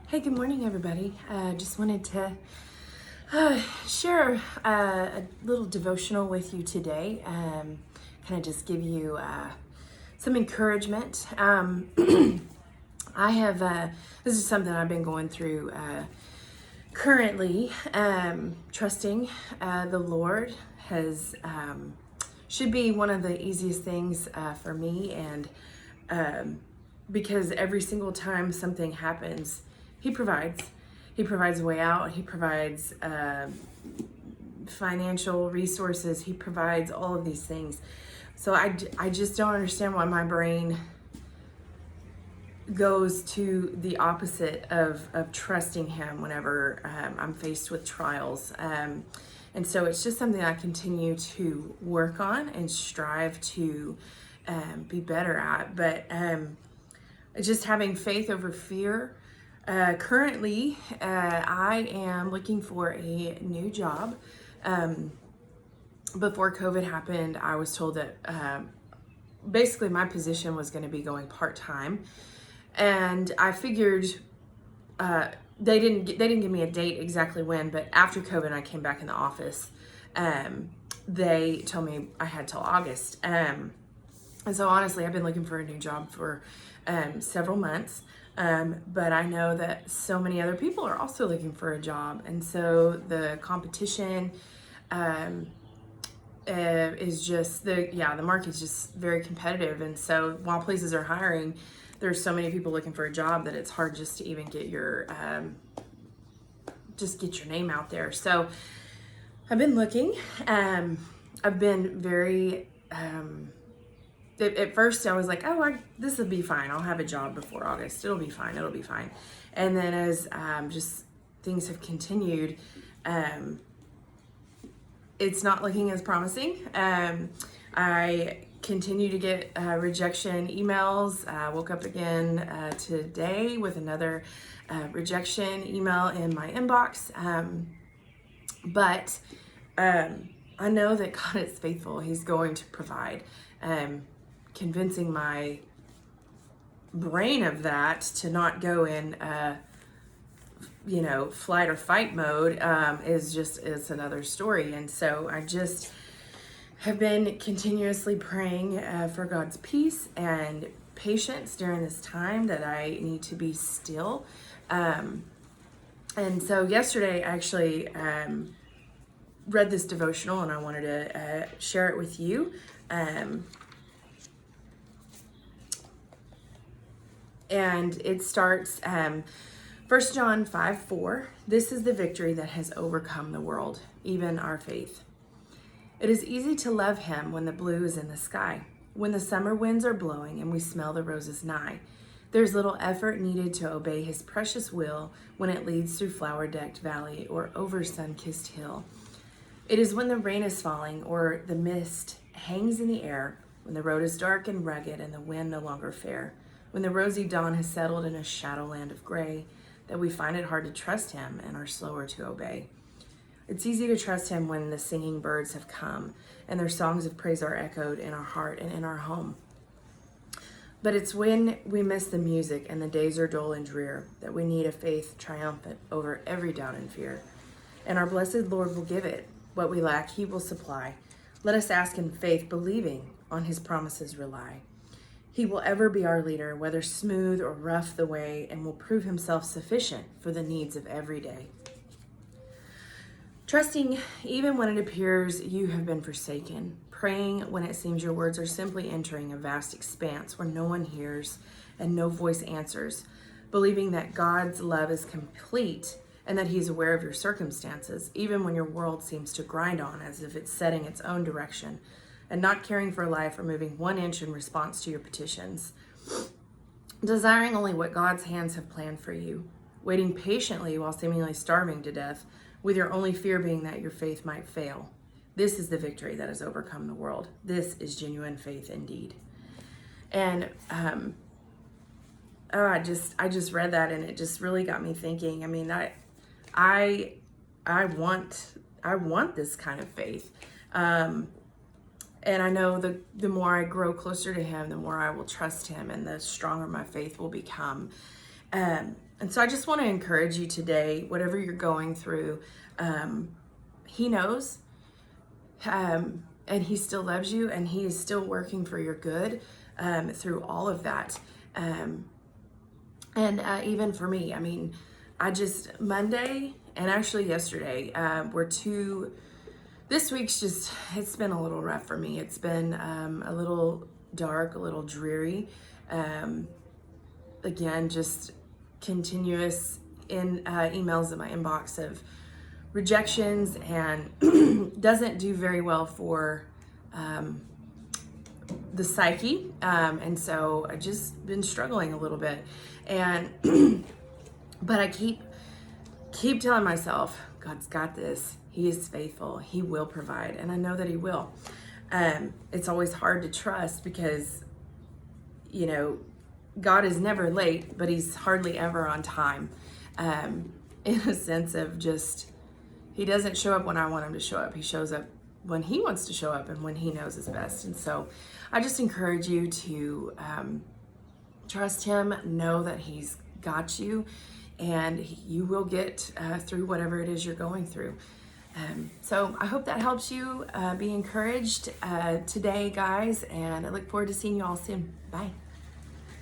Hey, good morning, everybody. Just wanted to share a little devotional with you today. Kind of just give you some encouragement. I have, this is something I've been going through currently. Trusting the Lord has should be one of the easiest things for me, and because every single time something happens, He provides. He provides a way out. He provides financial resources. He provides all of these things. So I just don't understand why my brain goes to the opposite of trusting Him whenever I'm faced with trials. And so it's just something I continue to work on and strive to be better at. But just having faith over fear. Currently, I am looking for a new job. Before COVID happened, I was told that basically my position was going to be going part-time, and I figured they didn't give me a date exactly when, but after COVID, I came back in the office. They told me I had till August, and so honestly, I've been looking for a new job for several months. But I know that so many other people are also looking for a job. And so the competition is just, the market's just very competitive. And so while places are hiring, there's so many people looking for a job that it's hard just to even get your name out there. So I've been looking. I've been very... At first I was like, this will be fine. I'll have a job before August. It'll be fine. And then as just things have continued, it's not looking as promising. I continue to get rejection emails. I woke up again today with another rejection email in my inbox. But I know that God is faithful. He's going to provide. Convincing my brain of that to not go in flight or fight mode is another story. And so I just have been continuously praying for God's peace and patience during this time, that I need to be still. And so yesterday I actually read this devotional, and I wanted to share it with you. And it starts 1 John 5:4. This is the victory that has overcome the world, even our faith. It is easy to love Him when the blue is in the sky, when the summer winds are blowing and we smell the roses nigh. There's little effort needed to obey His precious will when it leads through flower-decked valley or over sun-kissed hill. It is when the rain is falling or the mist hangs in the air, when the road is dark and rugged and the wind no longer fair, when the rosy dawn has settled in a shadowland of gray, that we find it hard to trust Him and are slower to obey. It's easy to trust Him when the singing birds have come and their songs of praise are echoed in our heart and in our home. But it's when we miss the music and the days are dull and drear that we need a faith triumphant over every doubt and fear. And our blessed Lord will give it. What we lack, He will supply. Let us ask in faith, believing, on His promises rely. He will ever be our leader, whether smooth or rough the way, and will prove Himself sufficient for the needs of every day. Trusting even when it appears you have been forsaken. Praying when it seems your words are simply entering a vast expanse where no one hears and no voice answers. Believing that God's love is complete and that He's aware of your circumstances, even when your world seems to grind on as if it's setting its own direction, and not caring for life or moving 1 inch in response to your petitions. Desiring only what God's hands have planned for you. Waiting patiently while seemingly starving to death, with your only fear being that your faith might fail. This is the victory that has overcome the world. This is genuine faith indeed. And I just read that, and it just really got me thinking. I mean, I want this kind of faith. And I know the more I grow closer to Him, the more I will trust Him, and the stronger my faith will become. And so I just want to encourage you today, whatever you're going through, he knows, and he still loves you, and he is still working for your good through all of that. And even for me, I mean, Monday and actually yesterday this week's it's been a little rough for me. It's been a little dark, a little dreary. Again, just continuous emails in my inbox of rejections, and doesn't do very well for the psyche. And so I just been struggling a little bit, and but I keep telling myself, God's got this. He is faithful. He will provide, and I know that he will. It's always hard to trust because, you know, God is never late, but he's hardly ever on time. In a sense of just, he doesn't show up when I want him to show up. He shows up when he wants to show up and when he knows is best. And so I just encourage you to trust him, know that he's got you, and you will get through whatever it is you're going through. So I hope that helps you. Be encouraged today, guys, and I look forward to seeing you all soon. Bye.